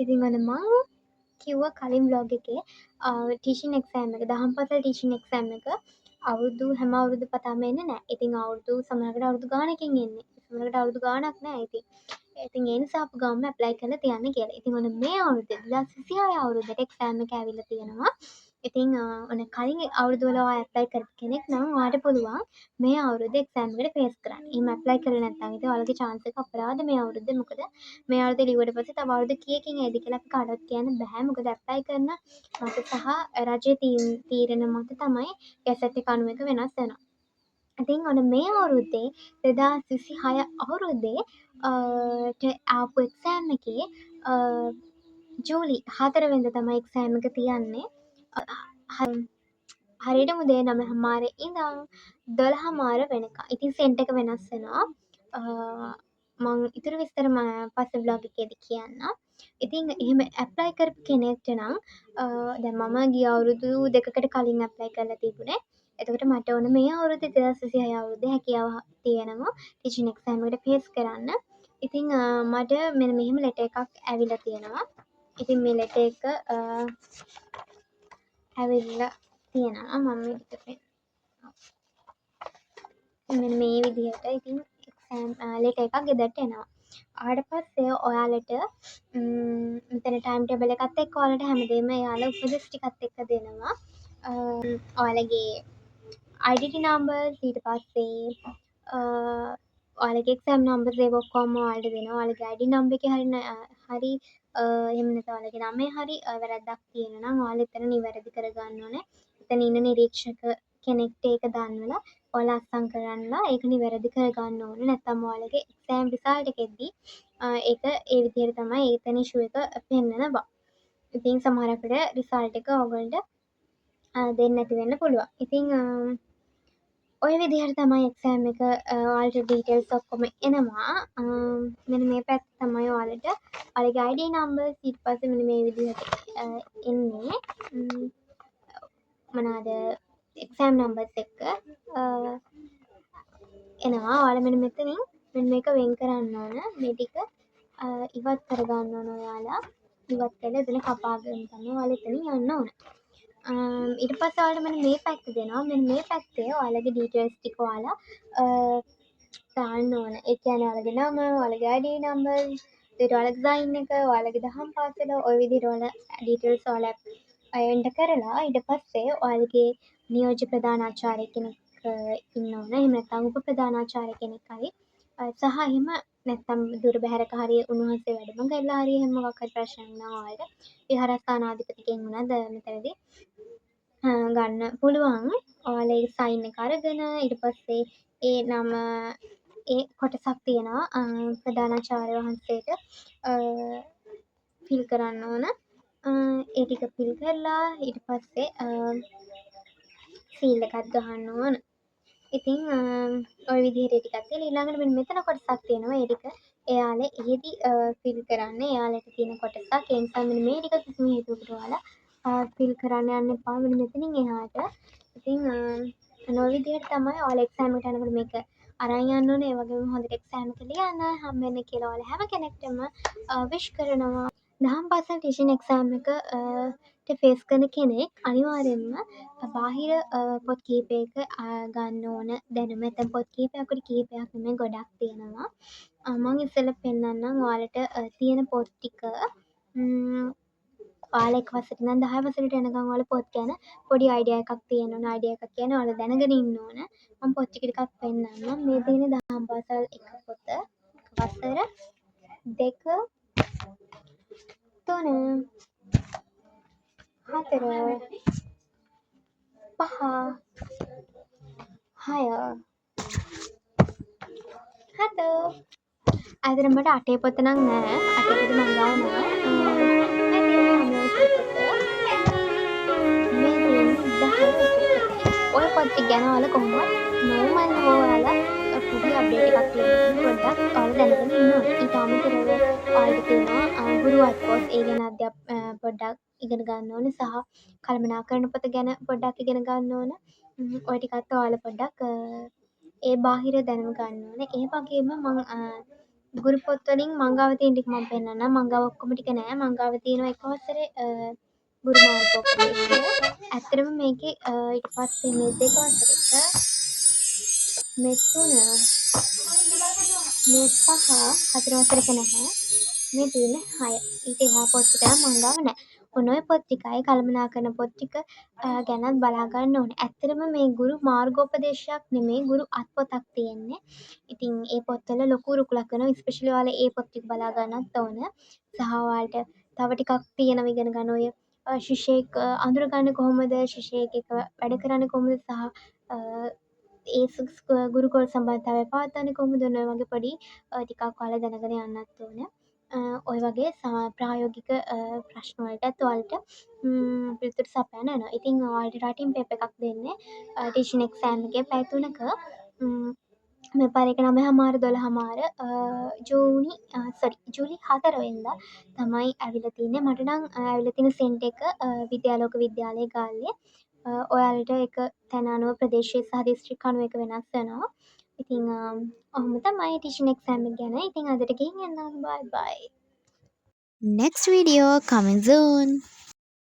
ඉතින් අන්න මං කිව්වා කලින් බ්ලොග් එකේ ටීචින් එක්සෑම් එක දහම් පාසල් ටීචින් එක්සෑම් එක අවුරුදු හැම අවුරුදු පතාම එන්නේ නැහැ. ඉතින් අවුරුදු සමහරකට අවුරුදු ගාණකින් එන්නේ. සමහරකට අවුරුදු ගාණක් නැහැ ඉතින්. ඉතින් ඒ නිසා අපි ගාම ඇප්ලයි කරලා තියන්න කියලා. ඉතින් ඔන්න මේ අවුරුද්දේ 2026 අවුරුද්දට එක්සෑම් එක ඇවිල්ලා තියෙනවා. ඉතින් ඔන්න කලින් අවුරුදු වල ඔයා ඇප්ලයි කරපු කෙනෙක් නම් ඔයාට පුළුවන් මේ අවුරුද්දේ එක්සෑම් එකට ෆේස් කරන්න. එහෙම ඇප්ලයි කරලා නැත්නම් ඉතින් ඔයාලගේ chance එක අපරාධ මේ අවුරුද්දේ. මොකද මේ අවුරුද්දේ ලිව්වට පස්සේ තව අවුරුදු කීයකින් එයිද කියලා අපි කාටවත් කියන්න බෑ. මොකද ඇප්ලයි කරන මත සහ රජයේ තීරණ මත තමයි ගැසට් එක අනුව එක වෙනස් වෙනවා. ඉතින් ඔන්න මේ අවුරුද්දේ 2026 අවුරුද්දේ ආපු එක්සෑම් එකේ ජූලි 4 වෙනිදා තමයි එක්සෑම් එක තියන්නේ. හරියටම උදේ 9:00 ඉඳන් 12:00 වෙනකම්. ඉතින් සෙන්ටර් එක වෙනස් වෙනවා. මං ඉතුරු විස්තර පස්සේ බ්ලොග් එකේදී කියන්නම්. ඉතින් එහෙම ඇප්ලයි කරපු කෙනෙක්ට නම් දැන් මම ගිය අවුරුදු 2කට කලින් ඇප්ලයි කරලා තිබුණේ. එතකොට මට ඕන මේ අවුරුද්දේ 2026 අවුරුද්දේ හැකියාව තියෙනවා ටීචින් එක්සෑම් එකට ෆේස් කරන්න. ඉතින් මට මෙන්න මෙහෙම ලෙටර් එකක් ඇවිල්ලා තියෙනවා. ඉතින් මේ ලෙටර් එක ඇවිල්ලා තියෙනවා මම මේක මෙන්න මේ විදිහට. ඉතින් එක්සෑම් ලෙටර් එකක් ගෙදරට එනවා. ආවට පස්සේ ඔයාලට මෙතන ටයිම් ටේබල් එකත් එක්ක ඔයාලට හැමදේම එයාලා උපදෙස් ටිකත් එක්ක දෙනවා. ඔයාලගේ IDT numbers ඊට පස්සේ ඔයාලගේ එක්සෑම් numbers ඒව ඔක්කොම ඔයාලට දෙනවා. ඔයාලගේ ID number එකේ හරි එහෙම නැත්නම් ඔයාලගේ නමේ හරි වැරද්දක් තියෙනවා නම් ඔයාලා එතන නිවැරදි කරගන්න ඕනේ. එතන ඉන්න නිරීක්ෂක කෙනෙක්ට ඒක දන්වලා ඔයාලා අත්සන් කරන්නලා ඒක නිවැරදි කරගන්න ඕනේ. නැත්නම් ඔයාලගේ එක්සෑම් රිසල්ට් එකෙද්දී ඒක ඒ විදිහට තමයි එතන ඉෂුව එක පෙන්නනවා. ඉතින් සමහරකට රිසල්ට් එක ඔයගොල්ලන්ට දෙන්නේ නැති වෙන්න පුළුවන්. ඉතින් ඔය විදිහට තමයි එක්සෑම් එක ඔයාලට ඩීටේල්ස් ඔක්කොම එනවා. මෙන්න මේ පැත්ත තමයි ඔයාලට ඔයාලගේ ID numbers ඊට පස්සේ මෙන්න මේ විදිහට එන්නේ. මොනවාද එක්සෑම් numbers එක්ක එනවා. ඔයාලා මෙන්න මෙතනින් මෙන්න මේක වෙන් කරන්න ඕන. මේ ටික ඉවත් කරගන්න ඕන ඔයාලා. ඉවත් කරලා එතන කපාගෙන තමයි ඔයාලා එතනින් යන්න ඕන. ඊට පස්සේ ඔයාලට මෙන්න මේ පැත්ත දෙනවා. මෙන්න මේ පැත්තේ ඔයාලගේ ඩීටේල්ස් ටික ඔයාලා දාන්න ඕන. ඒ කියන්නේ ඔයාලගේ නම, ඔයාලගේ ID number, ඊට ඔයාලගේ sign එක, ඔයාලගේ දහම් පාසල ඔය විදිහට ඔයාලා ඩීටේල්ස් ඔයාලා එන්ටර් කරලා ඊට පස්සේ ඔයාලගේ නියෝජ්‍ය ප්‍රධානාචාර්ය කෙනෙක් ඉන්න ඕන. එහෙම නැත්නම් උප ප්‍රධානාචාර්ය කෙනෙක් හරි සහ එහෙම නැත්නම් දුර බැහැරක හරි උන්වහන්සේ වැඩම කරලා හරි එහෙම මොකක් හරි ප්‍රශ්නයක් නම් ඔයාලට විහාරස්ථානාධිපතිගෙන් උනත් මෙතනදී ගන්න පුළුවන්. ඔයාලා ඒ සයින් එක අරගෙන ඊට පස්සේ ඒ නම ඒ කොටසක් තියෙනවා ප්‍රධානාචාර්ය වහන්සේට ෆිල් කරන්න ඕන. ඒ ටික ෆිල් කරලා ඊට පස්සේ සීල් එකක් ගහන්න ඕන. ඉතින් ඔය විදිහට ටිකක් තියෙන ඊළඟට මෙන්න මෙතන කොටසක් තියෙනවා. ඒ ටික එයාලා එහෙදි ෆිල් කරන්න එයාලට තියෙන කොටසක්. ඒ නිසා මෙන්න මේ ටික කිසිම හේතුවකට ඔයාලා ෆිල් කරන්න යන්න එපා මෙන්න මෙතනින් එහාට. ඉතින් ඔය විදිහට තමයි ඔයාලා එක්සෑම් එකට යනකොට මේක අරන් යන්න ඕනේ. ඒ වගේම හොඳට එක්සෑම් එක ලියන්න හම්බෙන්න කියලා ඔයාලා හැම කෙනෙක්ටම විශ් කරනවා. දහම් පාසල් ටියුෂන් එක්සෑම් එක ෆේස් කරන කෙනෙක් අනිවාර්යෙන්ම බාහිර පොත් කීපයක ගන්න ඕන දැනුම. එතන පොත් කීපයකට කීපයක් නෙමෙයි ගොඩක් තියෙනවා. මම ඉස්සෙල්ලා පෙන්නන්නම් ඔයාලට තියෙන පොත් ටික. ඔයාලා 1 වසරට ඉඳන් 10 වසරට යනකම් ඔයාලා පොත් ගැන පොඩි අයිඩියා එකක් තියෙන්න ඕන. අයිඩියා එකක් කියන්නේ ඔයාලා දැනගෙන ඉන්න ඕන. මම පොත් ටික ටිකක් පෙන්නන්නම්. මේ තියෙන දහම් පාසල් 1 පොත, වසර 2 3 4 5 6 7 ඇතර මට අටේ පොත නම් නෑ. අටේ පොත මං ගාව නෑ. මේ තියෙන්නේ 9 පොත. මේ තියෙන්නේ 10 පොත. ඔය පොත් ටික ගැන ඔයාලා කොහොමවත් නෝමල් හෝ ඔයාලා පොඩි අප්ඩේට් එකක් තියෙනවා. පොඩ්ඩක් ඔයාලා දැනගෙන ඉන්න ඕනේ. ඊට අමතරව ඔයාලට තියෙනවා ගුරුවත් පොත්. ඒ ගැන පොඩ්ඩක් ඉගෙන ගන්න ඕනේ සහ කළමනාකරන පොත ගැන පොඩ්ඩක් ඉගෙන ගන්න ඕන. ඔය ටිකත් ඔයාලා පොඩ්ඩක් ඒ බාහිර දැනුම ගන්න ඕනේ. ඒ වගේම මම ගුරු පොත් වලින් මං ගාව තියෙන ටික මම පෙන්නන්නම්. මං ගාව ඔක්කොම ටික නෑ. මං ගාව තියෙනවා එක වසරේ ගුරු මාර්ගෝපදේශය. ඇත්තටම මේකේ ඊට පස්සේ මේ දෙක වසරේක මේ තුන මේ පහ හතර වසරක නැහැ. මේ තියෙන 6. ඊට එහා පොත් ටික නම් මං ගාව නෑ. ඔන්න ඔය පොත් ටිකයි කළමනාකරන පොත් ටික ගැනත් බලා ගන්න ඕනේ. ඇත්තටම මේ ගුරු මාර්ගෝපදේශයක් නෙමෙයි ගුරු අත්පොතක් තියෙන්නේ. ඉතින් ඒ පොත්වල ලොකු රුකුලක් වෙනවා. ස්පෙෂලි ඔයාලා ඒ පොත් ටික බලා ගන්නත් ඕන. සහ ඔයාලට තව ටිකක් තියෙනවා ඉගෙන ගන්න ඔය ශිෂ්‍යයෙක් අඳුරගන්නේ කොහොමද? ශිෂ්‍යයෙක් එක්ක වැඩ කරන්නේ කොහොමද? සහ ඒ ගුරුකුල සම්බන්ධතාවය පවත්වන්නේ කොහොමද? ඔන්න ඔය වගේ පොඩි ටිකක් ඔයාලා දැනගෙන යන්නත් ඕන. ඔය වගේ ප්‍රායෝගික ප්‍රශ්න වලටත් ඔයාලට පිළිතුරු සපයන්න වෙනවා. ඉතින් ඔයාලට රයිටින් පේපර් එකක් දෙන්නේ ටීචින් එක්සෑම් එකේ පැය 3ක මේ පාර එක 9:00 12:00 ජූලි 4 වෙනිදා තමයි ඇවිල්ලා තින්නේ. මට නම් ඇවිල්ලා තියෙන සෙන්ට් එක විද්‍යාලෝක විද්‍යාලයේ ගාල්ලේ. ඔයාලට ඒක තැන අනුව ප්‍රදේශය සහ දිස්ත්‍රික් අනුව ඒක වෙනස් වෙනවා. ඉතින් ඔහොම තමයි ටීචින් එක්සෑම් එක ගැන. ඉතින් අදට ගිහින් එන්නම්. බයි බයි. Next video coming soon.